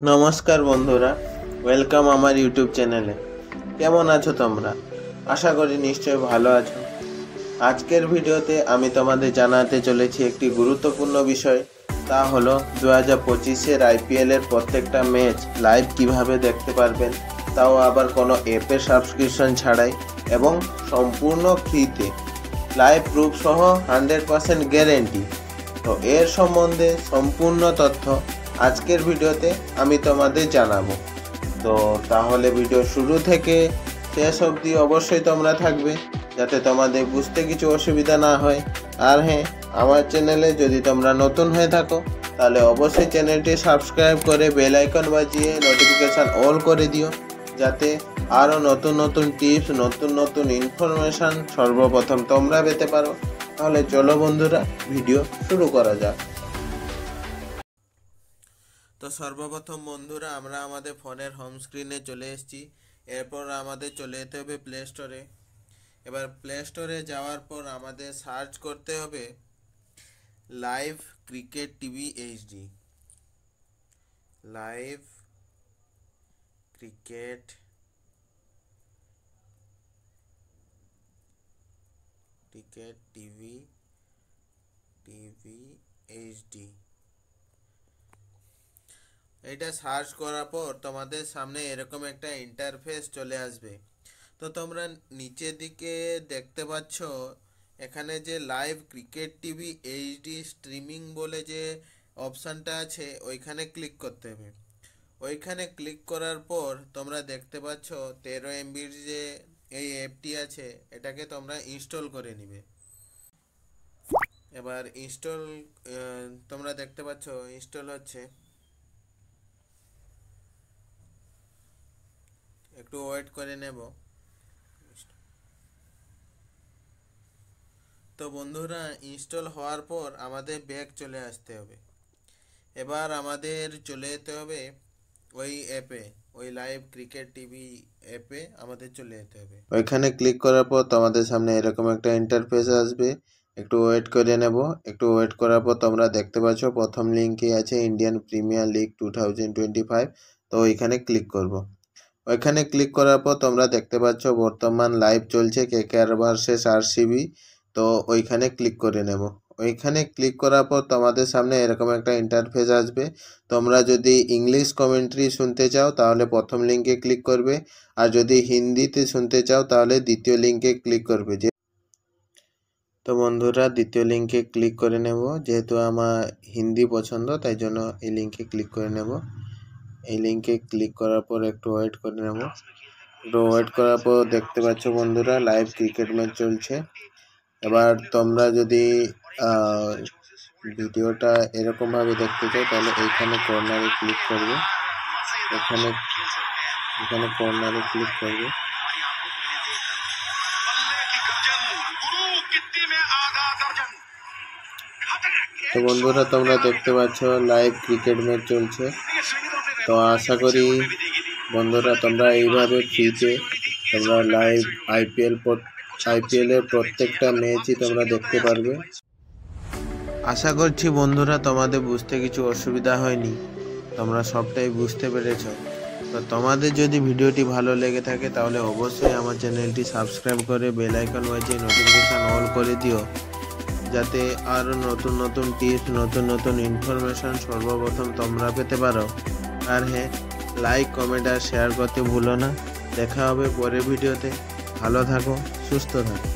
নমস্কার বন্ধুরা, ওয়েলকাম আমার ইউটিউব চ্যানেলে। কেমন আছো তোমরা? আশা করি নিশ্চয়ই ভালো আছো। আজকের ভিডিওতে আমি তোমাদের জানাতে চলেছি একটি গুরুত্বপূর্ণ বিষয়। তা হলো 2025-এর আইপিএলের প্রত্যেকটা ম্যাচ লাইভ কিভাবে দেখতে পারবেন, তাও আবার কোনো অ্যাপের সাবস্ক্রিপশন ছাড়াই এবং সম্পূর্ণ ফ্রিতে, লাইভ প্রুফ সহ 100% গ্যারেন্টি। তো এর সম্বন্ধে সম্পূর্ণ তথ্য আজকের ভিডিওতে আমি তোমাদের জানাবো। তো তাহলে ভিডিও শুরু থেকে শেষ অবধি অবশ্যই তোমরা থাকবে, যাতে তোমাদের বুঝতে কিছু অসুবিধা না হয়। আর হ্যাঁ, আমার চ্যানেলে যদি তোমরা নতুন হয়ে থাকো তাহলে অবশ্যই চ্যানেলটি সাবস্ক্রাইব করে বেল আইকন বাজিয়ে নোটিফিকেশান অল করে দিও, যাতে আরও নতুন নতুন টিপস, নতুন নতুন ইনফরমেশান সর্বপ্রথম তোমরা পেতে পারো। তাহলে চলো বন্ধুরা, ভিডিও শুরু করা যাক। তো সর্বপ্রথম বন্ধুরা, আমরা আমাদের ফোনের হোম স্ক্রিনে চলে এসেছি। এরপর আমাদের চলে যেতে হবে প্লে স্টোরে। এবার প্লে স্টোরে যাওয়ার পর আমাদের সার্চ করতে হবে live cricket TV HD. Live cricket TV HD. এটা সার্চ করার পর তোমাদের সামনে এরকম একটা ইন্টারফেস চলে আসবে। তো তোমরা নিচের দিকে দেখতে পাচ্ছ এখানে যে live cricket TV HD streaming বলে যে অপশানটা আছে, ওইখানে ক্লিক করতে হবে। ওইখানে ক্লিক করার পর তোমরা দেখতে পাচ্ছ 13 MBর যে এই অ্যাপটি আছে, এটাকে তোমরা ইনস্টল করে নিবে। এবার ইনস্টল তোমরা দেখতে পাচ্ছ ইনস্টল হচ্ছে, একটু ওয়েট করে নেব। তো বন্ধুরা, ইনস্টল হওয়ার পর আমাদের ব্যাক চলে আসতে হবে। এবার আমাদের চলে যেতে হবে ওই অ্যাপে, ওই লাইভ ক্রিকেট টিভি অ্যাপে আমাদের চলে যেতে হবে। ওইখানে ক্লিক করার পর তোমাদের সামনে এরকম একটা ইন্টারফেস আসবে। একটু ওয়েট করে নেব। একটু ওয়েট করার পর তোমরা দেখতে পাচ্ছ প্রথম লিঙ্কে আছে ইন্ডিয়ান প্রিমিয়ার লিগ 2025। তো ওইখানে ক্লিক করব। ওইখানে ক্লিক করার পর তোমরা দেখতে পাচ্ছ বর্তমান লাইভ চলছে কেকেআর ভার্সেস আরসিবি। তো ওইখানে ক্লিক করে নেব। ওইখানে ক্লিক করার পর তোমাদের সামনে এরকম একটা ইন্টারফেস আসবে। তোমরা যদি ইংলিশ কমেন্ট্রি শুনতে চাও তাহলে প্রথম লিঙ্কে ক্লিক করবে, আর যদি হিন্দিতে শুনতে চাও তাহলে দ্বিতীয় লিঙ্কে ক্লিক করবে। তো বন্ধুরা, দ্বিতীয় লিঙ্কে ক্লিক করে নেব। যেহেতু আমার হিন্দি পছন্দ, তাই জন্য এই লিঙ্কে ক্লিক করে নেব। এই লিঙ্কে ক্লিক করার পর একটু ওয়েট করে নেব। একটু ওয়েট করার পর দেখতে পাচ্ছ বন্ধুরা লাইভ ক্রিকেট ম্যাচ চলছে। এবার তোমরা যদি ভিডিওটা এরকমভাবে দেখতে চাও তাহলে এইখানে কর্নারে ক্লিক করবে। এখানে কর্নারে ক্লিক করবে। তো বন্ধুরা, তোমরা দেখতে পাচ্ছ লাইভ ক্রিকেট ম্যাচ চলছে। তো আশা করি বন্ধুরা তোমরা এইভাবে ফ্রিতে তোমরা লাইভ আইপিএলের প্রত্যেকটা ম্যাচই তোমরা দেখতে পারবে। আশা করছি বন্ধুরা তোমাদের বুঝতে কিছু অসুবিধা হয়নি, তোমরা সবটাই বুঝতে পেরেছ। তো তোমাদের যদি ভিডিওটি ভালো লেগে থাকে তাহলে অবশ্যই আমার চ্যানেলটি সাবস্ক্রাইব করে বেল আইকন বাজিয়ে নোটিফিকেশান অল করে দিও, যাতে আরও নতুন নতুন টিপস, নতুন নতুন ইনফরমেশান সর্বপ্রথম তোমরা পেতে পারো। আর হ্যাঁ, লাইক, কমেন্ট আর শেয়ার করতে ভুলো না। দেখা হবে পরের ভিডিওতে। ভালো থাকো, সুস্থ থাকো।